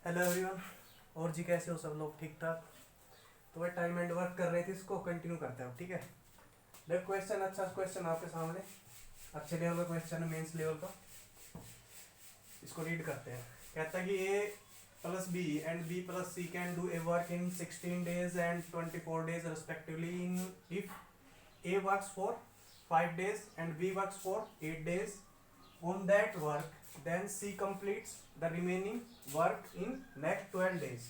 Hello everyone. और जी कैसे हो सब लोग? ठीक ठाक। तो भाई टाइम एंड वर्क कर रहे थे, इसको कंटिन्यू करते हैं अब। ठीक है, देखो क्वेश्चन, अच्छा क्वेश्चन आपके सामने, अच्छे लेवल का क्वेश्चन है, मेंस लेवल का। इसको रीड करते हैं। कहता है कि A plus B and B plus C can do a work in 16 days and 24 days respectively in if A works for 5 days and B works for 8 days on that work, then C completes the remaining work in next 12 days.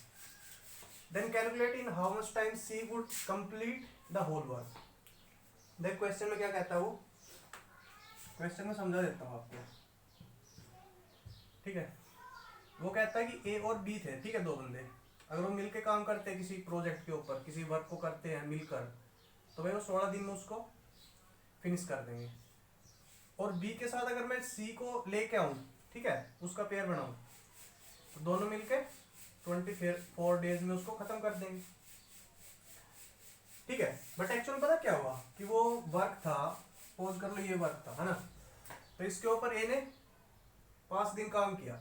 Then calculate in how much time C would complete the whole work. देख question में क्या कहता है वो, question में समझा देता हूँ आपको। ठीक है, वो कहता है कि ए और बी थे, ठीक है, दो बंदे। अगर वो मिलके काम करते हैं किसी प्रोजेक्ट के ऊपर, किसी वर्क को करते हैं मिलकर, तो भाई वो 16 दिन में उसको फिनिश कर देंगे। और बी के साथ अगर मैं सी को लेके आऊं, ठीक है, उसका पेयर बनाऊं, तो दोनों मिलके 24 डेज में उसको खत्म कर देंगे। ठीक है, बट एक्चुअल पता क्या हुआ कि वो वर्क था, पोज कर लो ये वर्क था, है ना। तो इसके ऊपर ए ने 5 दिन काम किया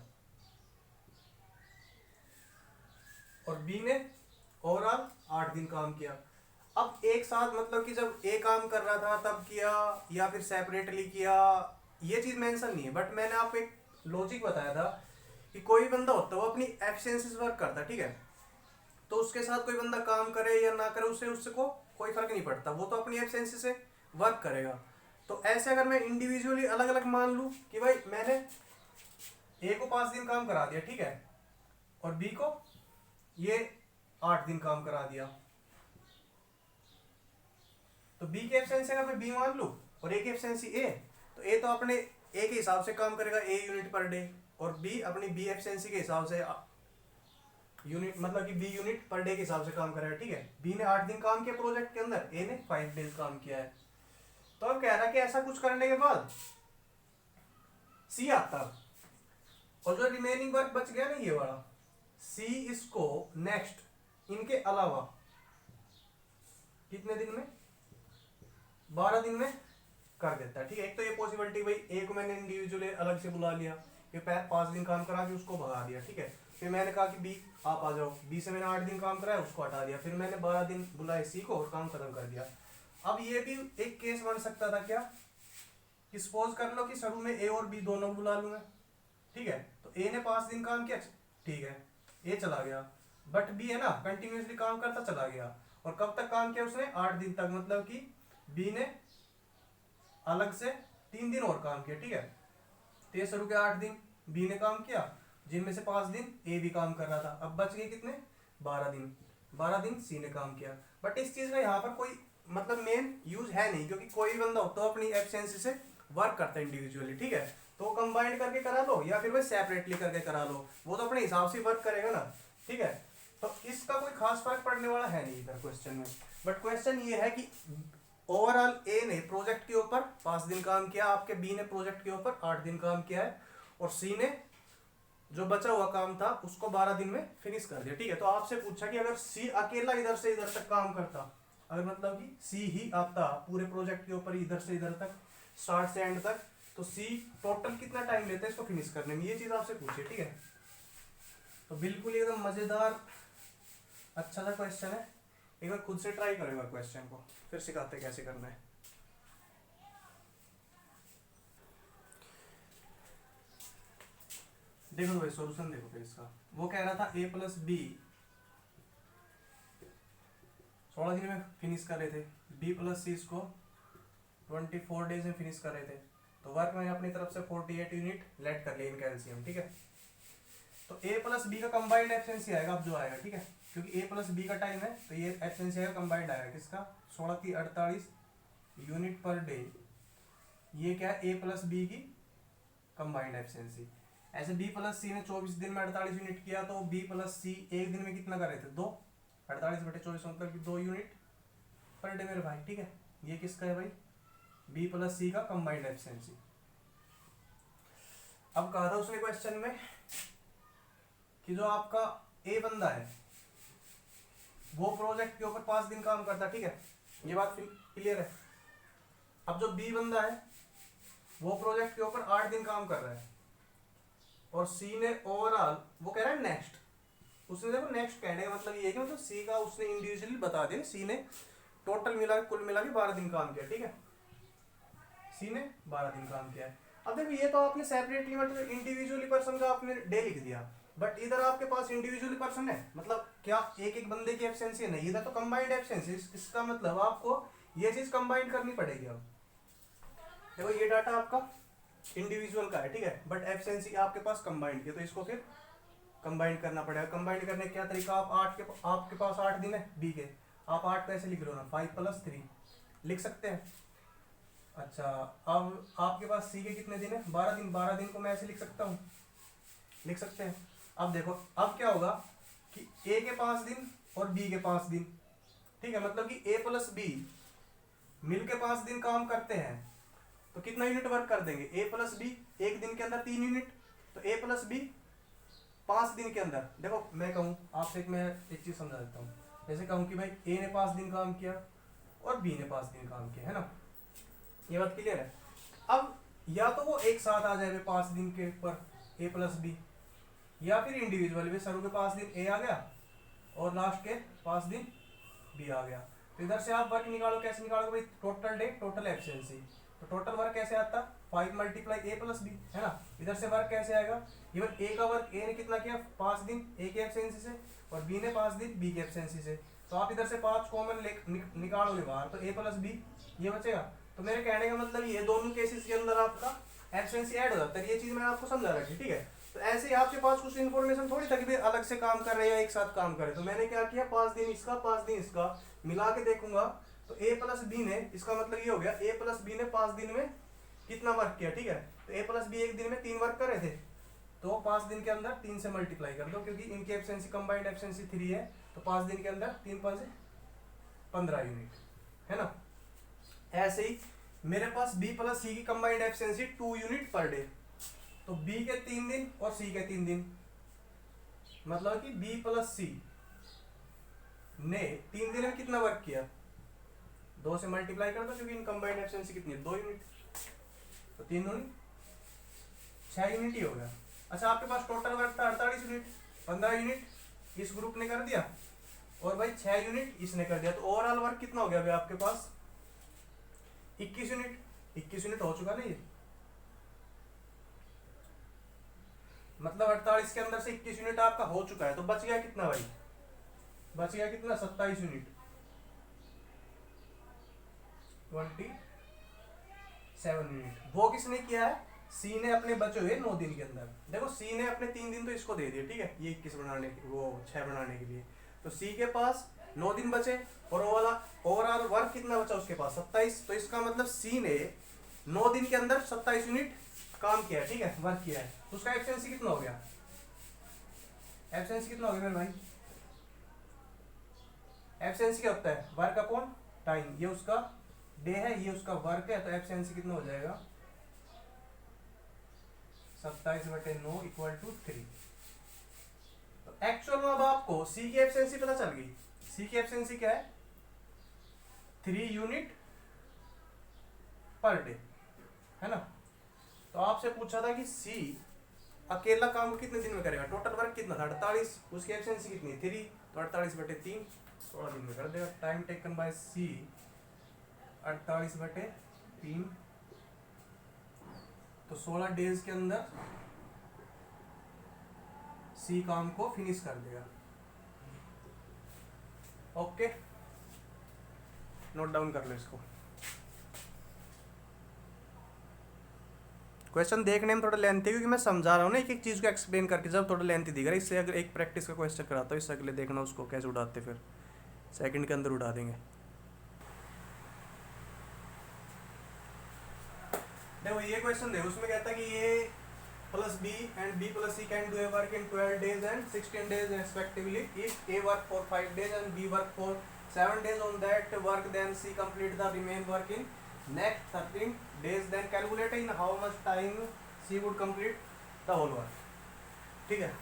और बी ने ओवरऑल 8 दिन काम किया। अब एक साथ मतलब कि जब ए काम कर रहा था तब किया या फिर सेपरेटली किया, ये चीज मेंशन नहीं है, बट मैंने आपको एक लॉजिक बताया था कि कोई बंदा होता है वो अपनी एफिशिएंसी से वर्क करता है, ठीक है, तो उसके साथ कोई बंदा काम करे या ना करे उससे उससे को कोई फर्क नहीं पड़ता, वो तो अपनी एफिशिएंसी से वर्क करेगा। तो ऐसे अगर मैं इंडिविजुअली अलग अलग मान लूँ कि भाई मैंने ए को 5 दिन काम करा दिया, ठीक है, और बी को ये 8 दिन काम करा दिया, तो बी की एफिशिएंसी अगर मैं बी मान लूँ और ए की एफिशिएंसी ए, तो ए तो अपने ए के हिसाब से काम करेगा ए यूनिट पर डे, और बी अपनी बी एफिशिएंसी के हिसाब से यूनिट मतलब कि बी यूनिट पर डे के हिसाब से काम करेगा। ठीक है, बी ने 8 दिन काम किया प्रोजेक्ट के अंदर, ए ने 5 डेज काम किया है। तो अब कह रहा है कि ऐसा कुछ करने के बाद सी आता, और जो रिमेनिंग वर्क बच गया ना ये वाला, सी इसको नेक्स्ट इनके अलावा कितने दिन में, 12 दिन में कर देता है। ठीक है, एक तो ये पॉसिबिलिटी, भाई ए को मैंने इंडिविजुअली अलग से बुला लिया, ये 5 दिन काम करा के उसको भगा दिया, ठीक है, फिर मैंने कहा कि बी आप आ जाओ, बी से मैंने 8 दिन काम कराया उसको हटा दिया, फिर मैंने 12 दिन बुलाए सी को और काम खत्म कर दिया। अब ये भी एक केस बन सकता था क्या कि सपोज कर लो कि शुरू में ए और बी दोनों बुला लूंगा, ठीक है, तो ए ने 5 दिन काम किया, ठीक है, ए चला गया, बट बी है ना कंटिन्यूसली काम करता चला गया, और कब तक काम किया उसने, 8 दिन तक, मतलब कि बी ने अलग से 3 दिन और काम किया, ठीक है, तो ये शुरू के 8 दिन बी ने काम किया, जिनमें से 5 दिन ए भी काम कर रहा था, अब बच गए कितने, 12 दिन, 12 दिन सी ने काम किया। बट इस चीज का यहाँ पर कोई मतलब मेन यूज है नहीं, क्योंकि कोई बंदा हो तो अपनी एफिशिएंसी से वर्क करता है इंडिविजुअली, ठीक है, तो कंबाइंड करके करा लो या फिर वह सेपरेटली करके करा लो, वो तो अपने हिसाब से वर्क करेगा ना। ठीक है, तो इसका कोई खास फर्क पड़ने वाला है नहीं इधर क्वेश्चन में। बट क्वेश्चन ये है कि ओवरऑल ए ने प्रोजेक्ट के ऊपर 5 दिन काम किया, आपके बी ने प्रोजेक्ट के ऊपर 8 दिन काम किया है, और सी ने जो बचा हुआ काम था उसको 12 दिन में फिनिश कर दिया। ठीक है, तो आपसे पूछा कि अगर सी अकेला इधर से इधर तक काम करता, अगर मतलब कि सी ही आता पूरे प्रोजेक्ट के ऊपर इधर से इधर तक, स्टार्ट से एंड तक, तो सी टोटल कितना टाइम लेता है इसको फिनिश करने में, ये चीज आपसे पूछे। ठीक है, तो बिल्कुल एकदम मजेदार अच्छा सा क्वेश्चन है, एक बार खुद से ट्राई करेगा क्वेश्चन को, फिर सिखाते कैसे करना है। देखो भाई सॉल्यूशन देखो फिर इसका, वो कह रहा था ए प्लस बी 16 दिन में फिनिश कर रहे थे, बी प्लस सी इसको 24 डेज में फिनिश कर रहे थे, तो वर्क मैंने अपनी तरफ से 48 यूनिट लेट कर लिया इनका एलसीएम। ठीक है, तो ए प्लस बी का कंबाइंड एफिशिएंसी आएगा अब जो आएगा, ठीक है, क्योंकि ए प्लस बी का टाइम है तो ये एफिशिएंसी आएगा कंबाइंड आएगा किसका, 16 की 48 यूनिट पर डे, ये क्या है ए प्लस बी की कंबाइंड एफिशिएंसी। ऐसे बी प्लस सी ने 24 दिन में 48 यूनिट किया, तो बी प्लस सी एक दिन में कितना कर रहे थे, 2, 48/24 मतलब कि 2 यूनिट पर डे मेरे भाई। ठीक है, ये किसका है भाई, बी प्लस सी का कंबाइंड एफिशिएंसी। अब कहा था उसने क्वेश्चन में कि जो आपका ए बंदा है वो प्रोजेक्ट के ऊपर 5 दिन काम करता, ठीक है, ये बात क्लियर है। अब जो बी बंदा है वो प्रोजेक्ट के ऊपर 8 दिन काम कर रहा है, और सी ने ओवरऑल वो कह रहा है नेक्स्ट उसने देखो नेक्स्ट कहने का मतलब ये है कि मतलब सी का उसने इंडिविजुअली बता दिया, सी ने टोटल मिला कुल मिला के 12 दिन काम किया, ठीक है, सी ने 12 दिन काम किया है। अब देखो ये तो आपने सेपरेटली मतलब इंडिविजुअली पर्सन का आपने डे लिख दिया, बट इधर आपके पास इंडिविजुअली पर्सन है, मतलब क्या एक एक बंदे की एब्सेंसी है, नहीं, इधर तो कंबाइंड एब्सेंसी। इसका मतलब आपको ये चीज कंबाइंड करनी पड़ेगी। अब देखो ये डाटा आपका इंडिविजुअल का है, ठीक है, बट एब्सेंसी आपके पास कंबाइंड की, तो इसको फिर कंबाइंड करना पड़ेगा। कंबाइंड करने का क्या तरीका, आप आपके पास 8 दिन है बी के, आप 8 कैसे लिख लो ना, 5 + 3 लिख सकते हैं। अच्छा, अब आपके पास सी के कितने दिन है, 12 दिन, 12 दिन को मैं ऐसे लिख सकता हूँ, लिख सकते हैं। अब देखो अब क्या होगा कि ए के 5 दिन और बी के 5 दिन, ठीक है, मतलब कि ए + बी मिल के 5 दिन काम करते हैं, तो कितना यूनिट वर्क कर देंगे, ए + बी एक दिन के अंदर 3 यूनिट, तो ए + बी 5 दिन के अंदर। देखो मैं कहूँ आपसे, मैं एक चीज समझा देता हूँ, जैसे कहूँ कि भाई ए ने 5 दिन काम किया और बी ने 5 दिन काम किया, है ना, ये बात क्लियर है। अब या तो वो एक साथ आ जाए 5 दिन के ऊपर ए + बी, या फिर इंडिविजुअल भी शुरू के 5 दिन ए आ गया और लास्ट के 5 दिन बी आ गया। तो इधर से आप वर्क निकालो, कैसे निकालोगे भाई, टोटल डे टोटल एब्सेंसी, तो टोटल वर्क कैसे आता, 5 × ए + बी, है ना। इधर से वर्क कैसे आएगा, इवन ए का वर्क ए ने कितना किया 5 दिन ए की एब्सेंसी से और बी ने 5 दिन बी की एब्सेंसी से, तो आप इधर से 5 कॉमन निकालोगे बाहर, तो ए + बी ये बचेगा। तो मेरे कहने का मतलब ये दोनों केसेस के अंदर आपका एब्सेंसी ऐड हो जाता है, ये चीज मैंने आपको समझा रखी, ठीक है। तो ऐसे ही आपके पास कुछ इन्फॉर्मेशन थोड़ी था कि भाई अलग से काम कर रहे हैं या एक साथ काम कर रहे हैं, तो मैंने क्या किया 5 दिन इसका 5 दिन इसका मिला के देखूंगा, तो ए + बी ने, इसका मतलब ये हो गया ए + बी ने 5 दिन में कितना वर्क किया, ठीक है, तो ए + बी एक दिन में 3 वर्क कर रहे थे, तो 5 दिन के अंदर 3 से मल्टीप्लाई कर दो, क्योंकि इनकी एब्सेंसी कंबाइंड एब्सेंसी 3 है, तो 5 दिन के अंदर 3 × 5 = 15 यूनिट, है ना। ऐसे ही मेरे पास बी + सी की कंबाइंड एब्सेंसी 2 यूनिट पर डे, तो बी के 3 दिन और सी के 3 दिन, मतलब कि बी + सी ने 3 दिन में कितना वर्क किया, 2 से मल्टीप्लाई कर दो, क्योंकि इन कंबाइंड एब्सेंसी कितनी है 2 यूनिट, तो 3 दूनी 6 यूनिट ही हो गया। अच्छा, आपके पास टोटल वर्क था 48 यूनिट, 15 यूनिट इस ग्रुप ने कर दिया और भाई 6 यूनिट इसने कर दिया, तो ओवरऑल वर्क कितना हो गया भाई आपके पास 21 यूनिट, 21 यूनिट हो चुका ना ये, मतलब 48 के अंदर से 21 यूनिट आपका हो चुका है, तो बच गया कितना भाई, बच गया कितना 27 यूनिट, 27 यूनिट। वो किसने किया है, सी ने अपने बचे हुए 9 दिन के अंदर। देखो सी ने अपने 3 दिन तो इसको दे दिए, ठीक है, ये 21 बनाने के, वो 6 बनाने के लिए, तो सी के पास 9 दिन बचे और वो वाला ओवरऑल वर्क कितना बचा उसके पास 27, तो इसका मतलब सी ने 9 दिन के अंदर 27 यूनिट काम किया है, ठीक है, वर्क किया है, तो उसका एफिशिएंसी कितना हो गया, एफिशिएंसी कितना हो गया मेरे भाई, एफिशिएंसी क्या होता है वर्क अपॉन टाइम, ये उसका डे है ये उसका वर्क है, तो एफिशिएंसी कितना हो जाएगा 27/9 = 3। तो एक्चुअल में अब आपको सी की एफिशिएंसी पता चल गई, सी की एफिशिएंसी क्या है 3 यूनिट पर डे, है ना। तो आपसे पूछा था कि सी अकेला काम कितने दिन में करेगा, टोटल वर्क कितना था 48, उसकी एफिशिएंसी कितनी 3, तो 48/3 16 दिन में कर देगा। टाइम टेकन बाय सी 48/3, तो 16 डेज के अंदर सी काम को फिनिश कर देगा। ओके, नोट डाउन कर लो इसको। क्वेश्चन देखने में थोड़ा लेंथी है क्योंकि मैं समझा रहा हूँ ना एक एक चीज़ को एक्सप्लेन करके, जब थोड़ा लेंथी दिख रहा है, इससे अगर एक प्रैक्टिस का क्वेश्चन कराता हूँ, इससे अगले देखना उसको कैसे उड़ाते, फिर सेकंड के अंदर उड़ा देंगे। देखो ये क्वेश्चन देखो, उसमें कहता है कि A + B and B + C can do a work in 12 days and 16 days respectively if A work for 5 days and B work for 7 days on that work, then C complete the remain work in next 13 days, then calculate in how much time C would complete the whole work। ठीक है,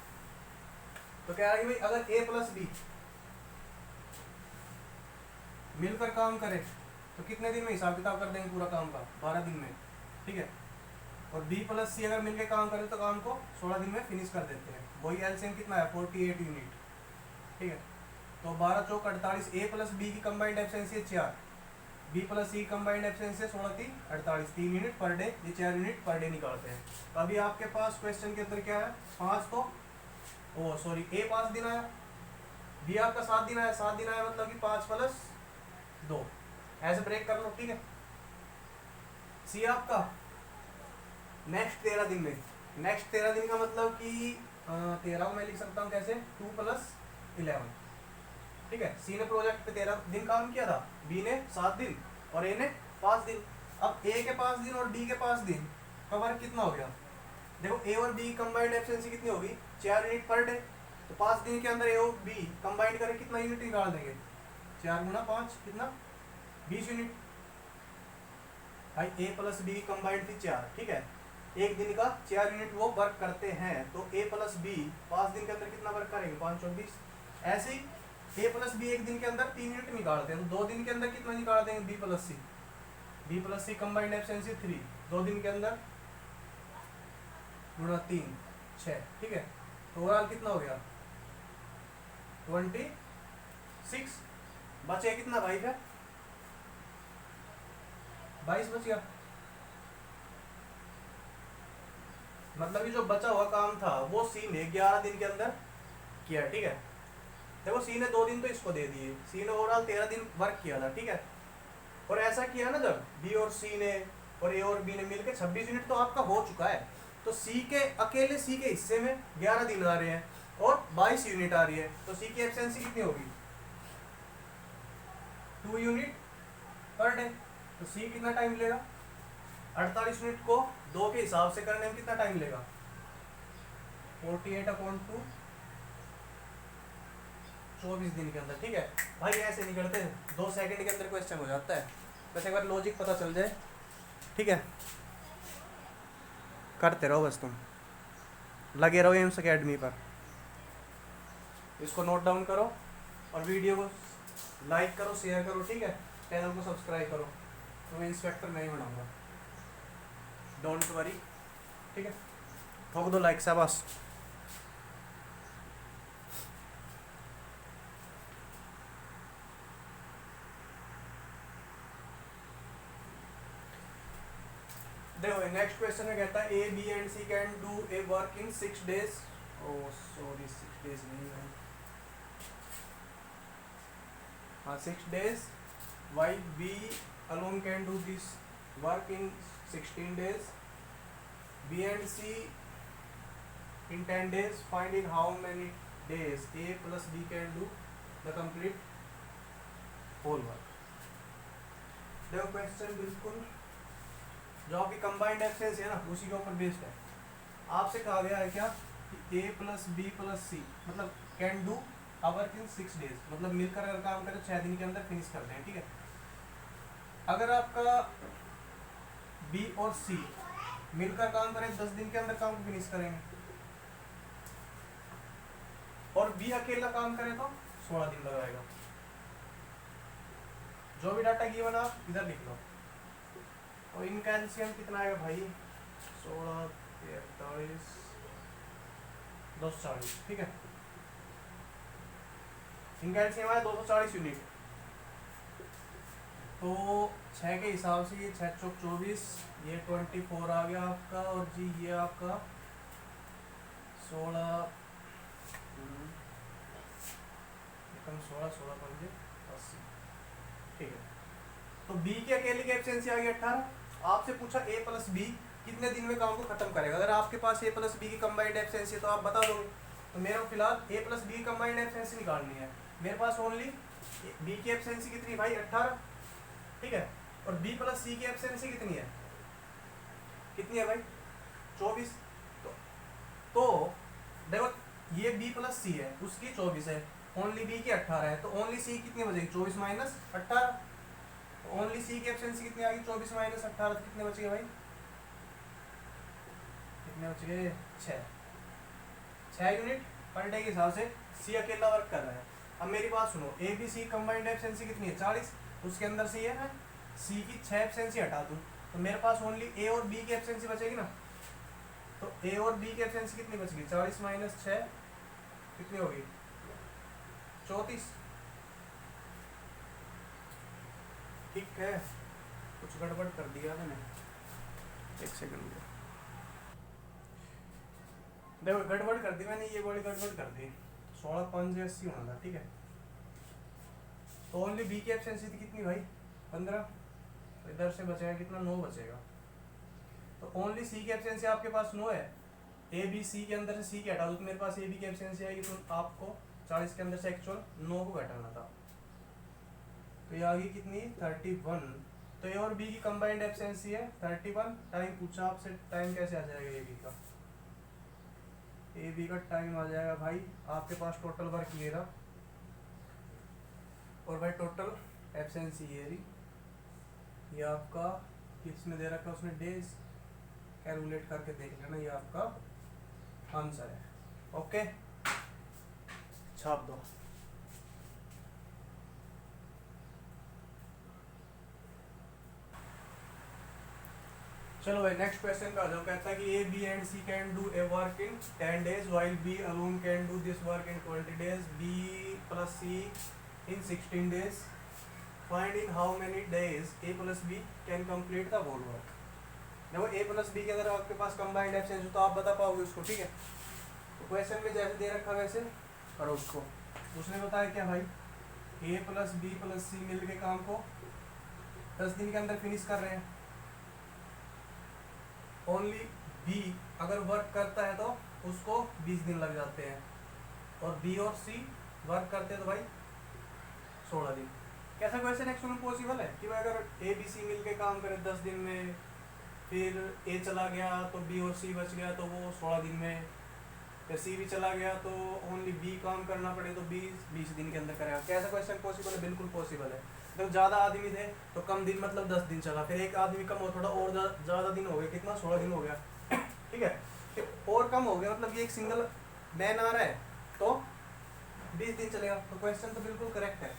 तो कह रहा है कि भाई अगर A + B मिलकर काम करे तो कितने दिन में हिसाब किताब कर देंगे पूरा काम का 12 दिन में, ठीक है, और B + C अगर मिलकर काम करे तो काम को 16 दिन में फिनिश कर देते हैं। वही एलसीएम कितना है 48 यूनिट, ठीक है। तो 12 चौक 48, ए प्लस बी की कंबाइंड एफिशिएंसी है 4, B plus C combined efficiency है 16 3 48, 3 यूनिट पर डे, ये 4 यूनिट पर डे निकालते हैं। तो अभी आपके पास क्वेश्चन के अंदर क्या है, 5 को ओ सॉरी ए 5 दिन आया, बी आपका 7 दिन आया, 7 दिन आया मतलब कि 5 प्लस 2, ऐसे ब्रेक कर लो, ठीक है। सी आपका नेक्स्ट 13 दिन में, नेक्स्ट 13 दिन का मतलब कि 13 को मैं लिख सकता हूँ कैसे, 2 प्लस 11, ठीक है। सी ने प्रोजेक्ट पे 13 दिन काम किया था, बी ने 7 दिन और ए ने 5 दिन। अब ए के 5 दिन और डी के 5 दिन का वर्क कितना हो गया, देखो ए और बी कंबाइंड एफिशिएंसी कितनी होगी, 4 यूनिट पर डे। तो 5 दिन के अंदर ए और बी कंबाइंड करके कितना यूनिट निकाल देंगे, 4 गुना 5 कितना, 20 यूनिट। भाई ए प्लस बी कंबाइंड थी 4, ठीक है, एक दिन का 4 यूनिट वो वर्क करते हैं। तो ए प्लस बी 5 दिन के अंदर कितना वर्क करेंगे, 5 और 20। ऐसे ही ए प्लस बी एक दिन के अंदर 3 यूनिट निकालते हैं, तो 2 दिन के अंदर कितना निकाल देंगे, B plus C combined efficiency 3, 2 दिन के अंदर गुणा 3 6, ठीक है। तो ओवरऑल कितना हो गया 26, बचे कितना भाई फिर 22 बच गया। मतलब कि जो बचा हुआ काम था वो सी ने 11 दिन के अंदर किया, ठीक है। देखो सी ने 2 दिन तो इसको दे दिए, सी ने ओवरऑल 13 दिन वर्क किया था, ठीक है। और ऐसा किया ना जब बी और सी ने और ए और बी ने मिलकर 26 यूनिट तो आपका हो चुका है। तो सी के अकेले सी के हिस्से में 11 दिन आ रहे हैं और 22 यूनिट आ रही है, तो सी की एफिशिएंसी कितनी होगी, 2 यूनिट पर डे। तो सी कितना टाइम लेगा, 48 यूनिट को 2 के हिसाब से करने में कितना टाइम लेगा, 48/2, 24 दिन के अंदर, ठीक है। भाई ऐसे नहीं करते, 2 सेकंड के अंदर क्वेश्चन हो जाता है, बस एक बार लॉजिक पता चल जाए, ठीक है। करते रहो बस, तुम लगे रहो एम्स अकेडमी पर, इसको नोट डाउन करो और वीडियो को लाइक करो, शेयर करो, ठीक है। चैनल को सब्सक्राइब करो, तो मैं इंस्पेक्टर नहीं बनाऊंगा, डोंट वरी, ठीक है। ठोक दो लाइक, शाबाश। देखो नेक्स्ट क्वेश्चन में कहता है A B and C can do a work in 6 days, oh sorry 6 days नहीं है, हाँ 6 days, why B alone can do this work in 16 days, B and C in 10 days, find in how many days A plus B can do the complete whole work। देखो question बिल्कुल जो आपकी combined efficiency है ना उसी के ऊपर based है। आपसे कहा गया है क्या कि A प्लस बी प्लस सी मतलब can do work in 6 days, मतलब मिलकर अगर काम करें 6 दिन के अंदर फिनिश करते हैं, ठीक है। अगर आपका बी और सी मिलकर काम करें 10 दिन के अंदर काम फिनिश करेंगे, और बी अकेला काम करे तो 16 दिन लगाएगा। जो भी डाटा गिवन आप इधर लिख लो। और इनका एलसीएम कितना आएगा भाई, 16 43 240, ठीक है। इनका एलसीएम आया 240 यूनिट, तो 6 के हिसाब से ये 6 चौक 24, ये 24 आ गया आपका, और जी ये आपका 16 16 पंजे 80, ठीक है। तो बी की अकेले की एफिशिएंसी आ गई 18। आपसे पूछा ए प्लस बी कितने दिन में काम को खत्म करेगा। अगर आपके पास ए प्लस बी की कंबाइंड एफिशिएंसी है तो आप बता दोगे। तो मेरे को फिलहाल ए प्लस बी की कंबाइंड एफिशिएंसी निकालनी है। मेरे पास ओनली बी की एफिशिएंसी कितनी भाई 18, ठीक है। और बी प्लस सी की एफिशिएंसी कितनी है, कितनी है भाई 24। तो देखो ये बी प्लस सी है, उसकी 24 है, ओनली बी की 18 है, तो ओनली सी कितनी बचेगी 24 माइनस 18। ओनली सी की एफिशिएंसी कितनी आ गई 24 माइनस 18, तो कितने बच गए भाई, कितने बच गए 6 यूनिट पर डे के हिसाब से सी अकेला वर्क कर रहा है। अब मेरी बात सुनो, A B C combined efficiency कितनी है 40, उसके अंदर सी है ना, सी की 6 एफिशिएंसी हटा दूँ तो मेरे पास ओनली ए और बी की एफिशिएंसी बचेगी ना। तो ए और बी की एफिशिएंसी कितनी बच गई 40 माइनस 6 कितनी होगी 34। ठीक है, कुछ गड़बड़ कर दिया मैंने, एक सेकंड। देखो गड़बड़ कर दी मैंने, ये बड़ी गड़बड़ कर दी। 16 5 80 होना था, ठीक है। तो ओनली बी की एफिशिएंसी थी कितनी भाई, 15। तो इधर से बचेगा कितना, 9 बचेगा। तो ओनली सी की एफिशिएंसी आपके पास 9 है। ए बी सी के अंदर से सी की हटा दो तो मेरे पास ए बी की एफिशिएंसी आएगी, तो आपको 40 के अंदर से एक्चुअल 9 को घटाना था। तो ये आ गई कितनी, 31। तो ए और बी की कंबाइंड एफिशिएंसी है 31। टाइम पूछा आपसे, टाइम कैसे आ जाएगा ए बी का, ए बी का टाइम आ जाएगा भाई आपके पास टोटल वर्क ये रहा, और भाई टोटल एफिशिएंसी ये रही, ये आपका किसने दे रखा है उसने, डेज। कैलकुलेट करके देख लेना, ये आपका आंसर है। ओके, छाप दो। चलो भाई नेक्स्ट क्वेश्चन पे आ जाओ। कहता है कि A B and C can do a work in 10 days while B alone can do this work in 20 days, B plus C in 16 days, find in how many days A plus B can complete the whole work. देखो A plus B के अगर आपके पास combined efficiency तो आप बता पाओगे उसको, ठीक है। तो क्वेश्चन में जैसे दे रखा वैसे करो उसको। उसने बताया क्या भाई, ए प्लस बी प्लस सी मिल के काम को 10 दिन के अंदर फिनिश कर रहे हैं। ओनली बी अगर वर्क करता है तो उसको 20 दिन लग जाते हैं, और बी और सी वर्क करते हैं तो भाई 16 दिन। कैसा क्वेश्चन एक्चुअली पॉसिबल है कि भाई अगर ए बी सी मिल के काम करे 10 दिन में, फिर ए चला गया तो बी और सी बच गया तो वो 16 दिन में, फिर सी भी चला गया तो ओनली बी काम करना पड़े तो 20 दिन के अंदर करेगा। कैसा क्वेश्चन पॉसिबल है, बिल्कुल पॉसिबल है। जब ज़्यादा आदमी थे तो कम दिन मतलब 10 दिन चला, फिर एक आदमी कम हो थोड़ा और ज़्यादा दिन हो गया, कितना 16 दिन हो गया, ठीक है। फिर और कम हो गया मतलब ये एक सिंगल मैन आ रहा है तो 20 दिन चलेगा। तो क्वेश्चन तो बिल्कुल करेक्ट है।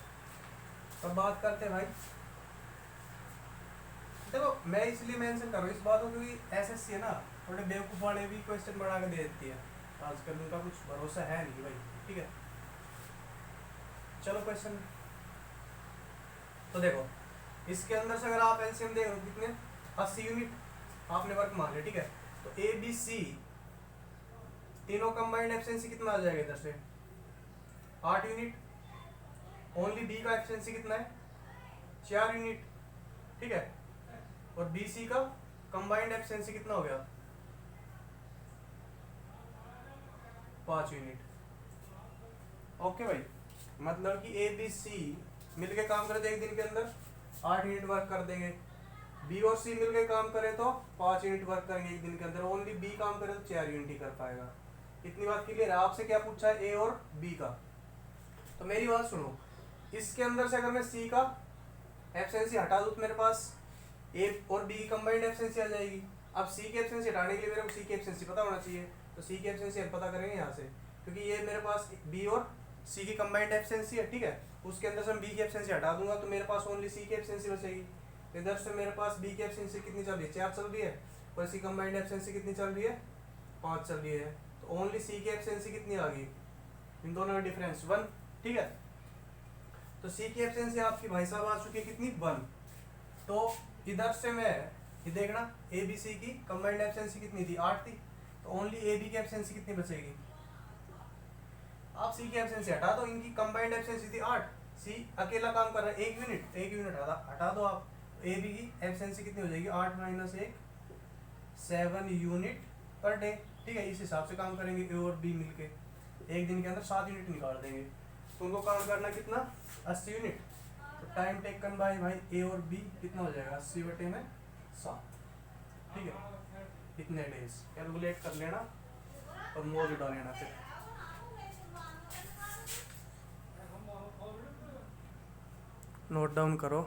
अब बात करते हैं भाई, देखो मैं इसलिए मेंशन कर रहा हूँ इस बात को क्योंकि एसएससी है ना, थोड़े बेवकूफ़ वाले भी क्वेश्चन बना के दे देती है आजकल, उनका कुछ भरोसा है नहीं भाई, ठीक है। चलो क्वेश्चन तो देखो, इसके अंदर से अगर आप एलसीएम देख रहे हो कितने 80 यूनिट आपने वर्क मान लिया, ठीक है। तो ए बी सी तीनों कंबाइंड एफिशिएंसी कितना आ जाएगा इधर से, 8 यूनिट। ओनली बी का एफिशिएंसी कितना है, 4 यूनिट, ठीक है। और बी सी का कंबाइंड एफिशिएंसी कितना हो गया, 5 यूनिट। ओके भाई, मतलब कि ए बी सी मिलके काम करे तो एक दिन के अंदर 8 यूनिट वर्क कर देंगे, बी और सी मिलके काम करे तो 5 यूनिट वर्क करेंगे एक दिन के अंदर, ओनली बी काम करे तो 4 यूनिट ही कर पाएगा। इतनी बात क्लियर है। आपसे क्या पूछा है, ए और बी का। तो मेरी बात सुनो, इसके अंदर से अगर मैं सी का एफिशिएंसी हटा दूं तो मेरे पास ए और बी की कंबाइंड एफिशिएंसी आ जाएगी। अब सी की एफिशिएंसी हटाने के लिए मेरे को सी की एफिशिएंसी पता होना चाहिए, तो सी की एफिशिएंसी हम पता करेंगे यहाँ से, क्योंकि ये मेरे पास बी और सी की कंबाइंड एफिशिएंसी है, ठीक है। उसके अंदर से मैं बी की एफिशिएंसी हटा दूंगा तो मेरे पास ओनली सी की एफिशिएंसी बचेगी। इधर से मेरे पास बी की एफिशिएंसी कितनी चल रही है, 4 चल रही है, और सी कंबाइंड एफिशिएंसी कितनी चल रही है, 5 चल रही है। तो ओनली सी की एफिशिएंसी कितनी आ गई, इन दोनों का डिफरेंस 1, ठीक है। तो सी की एफिशिएंसी आपकी भाई साहब आ चुकी है कितनी, 1। तो इधर से मैं ये देखना ए बी सी की कंबाइंड एफिशिएंसी कितनी थी, 8 थी। तो ओनली ए बी की एफिशिएंसी कितनी बचेगी, आप सी की एफिशिएंसी हटा दो, इनकी कंबाइंड एफिशिएंसी थी 8, सी अकेला काम कर रहा है 1 यूनिट, 1 यूनिट हटा दो आप, ए बी की एफिशिएंसी कितनी हो जाएगी, 8 - 1 7 यूनिट पर डे, ठीक है। इस हिसाब से काम करेंगे ए और बी मिलके, एक दिन के अंदर 7 यूनिट निकाल देंगे। तो उनको काम करना कितना, 80 यूनिट। तो टाइम टेकन बाय भाई ए और बी कितना हो जाएगा, 80/7, ठीक है। कितने डेज कैलकुलेट कर लेना और मोड़ डाल लेना, फिर नोट डाउन करो।